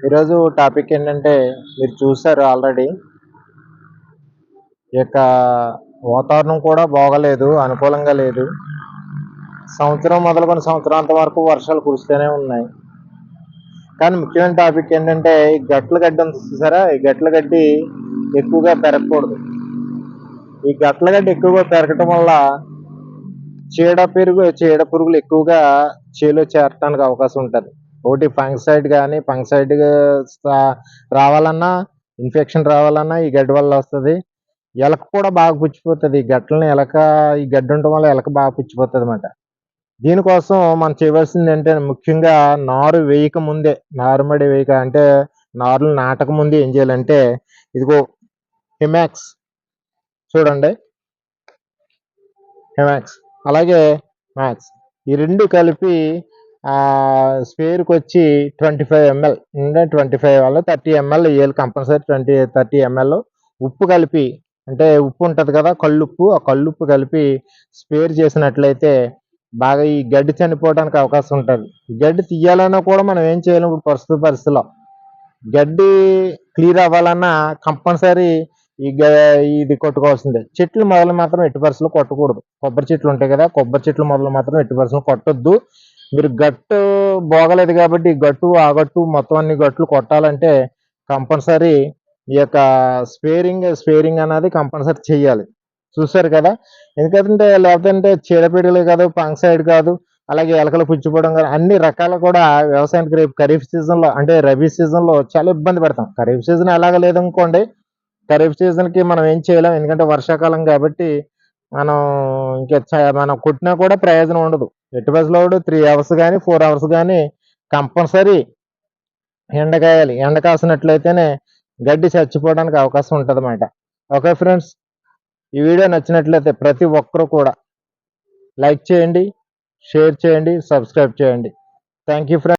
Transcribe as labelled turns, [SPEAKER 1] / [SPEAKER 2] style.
[SPEAKER 1] ఈరోజు టాపిక్ ఏంటంటే మీరు చూసారు ఆల్రెడీ ఈ యొక్క వాతావరణం కూడా బాగలేదు, అనుకూలంగా లేదు. సంవత్సరం మొదలుకొని సంవత్సరాంత వరకు వర్షాలు కురుస్తూనే ఉన్నాయి. కానీ ముఖ్యమైన టాపిక్ ఏంటంటే ఈ గట్ల గడ్డి ఉంది చూసారా, ఈ గట్ల గడ్డి ఎక్కువగా పెరగకూడదు. ఈ గట్ల గడ్డి ఎక్కువగా పెరగటం వల్ల చీడ పురుగులు ఎక్కువగా చేలో చేరటానికి అవకాశం ఉంటుంది. ఒకటి ఫంగసైడ్ కానీ ఫంగసైడ్ రావాలన్నా, ఇన్ఫెక్షన్ రావాలన్నా ఈ గడ్డి వల్ల వస్తుంది. ఎలక కూడా బాగా పుచ్చిపోతుంది. ఈ గట్లని ఈ గడ్డి ఉండటం వల్ల ఎలక బాగా పుచ్చిపోతుంది అన్నమాట. దీనికోసం మనం చేయవలసింది ఏంటంటే ముఖ్యంగా నారుమడి వేయక అంటే నారులు నాటక ముందే ఏం చేయాలంటే ఇదిగో హిమాక్స్ చూడండి, హిమాక్స్ అలాగే మ్యాక్స్ ఈ రెండు కలిపి స్పేర్కి వచ్చి 25 ml 25 వల్ల 30 ml వేయాలి కంపల్సరీ. 30 ml ఉప్పు కలిపి, అంటే ఉప్పు ఉంటుంది కదా కళ్ళుప్పు, ఆ కళ్ళుప్పు కలిపి స్పేర్ చేసినట్లయితే బాగా ఈ గడ్డి చనిపోవడానికి అవకాశం ఉంటుంది. గడ్డి తీయాలన్నా కూడా మనం ఏం చేయలేము. ఇప్పుడు ప్రస్తుత పరిస్థితిలో గడ్డి క్లియర్ అవ్వాలన్నా కంపల్సరీ ఇది కొట్టుకోవాల్సిందే. చెట్లు మొదలు మాత్రం ఎట్టి పరిస్థితుల్లో కొట్టకూడదు. కొబ్బరి చెట్లు ఉంటాయి కదా, కొబ్బరి చెట్లు మొదలు మాత్రం ఎట్టి పరిస్థితుల్లో కొట్టొద్దు. మీరు గట్టు బాగలేదు కాబట్టి ఆ గట్టు మొత్తం అన్ని గట్లు కొట్టాలంటే కంపల్సరీ ఈ యొక్క స్పేరింగ్ అనేది కంపల్సరీ చెయ్యాలి. చూసారు కదా, ఎందుకంటే లేకపోతే చీడపీడలే కాదు, ఫంగసైడ్ కాదు, అలాగే ఎలకలు పుచ్చిపోవడం కాదు, అన్ని రకాలు కూడా వ్యవసాయానికి రేపు ఖరీఫ్ సీజన్లో అంటే రబీ సీజన్లో చాలా ఇబ్బంది పడతాం. ఖరీఫ్ సీజన్ ఎలాగ లేదనుకోండి, ఖరీఫ్ సీజన్కి మనం ఏం చేయలేం. ఎందుకంటే వర్షాకాలం కాబట్టి మనం మనం కొట్టినా కూడా ప్రయోజనం ఉండదు. ఎట్టి పరిస్థితుల్లో 3 hours కానీ 4 hours కానీ కంపల్సరీ ఎండకాయాలి. ఎండ కాసినట్లయితేనే గడ్డి చచ్చిపోవడానికి అవకాశం ఉంటుంది అన్నమాట. ఓకే ఫ్రెండ్స్, ఈ వీడియో నచ్చినట్లయితే ప్రతి ఒక్కరూ కూడా లైక్ చేయండి, షేర్ చేయండి, సబ్స్క్రైబ్ చేయండి. Thank you friends.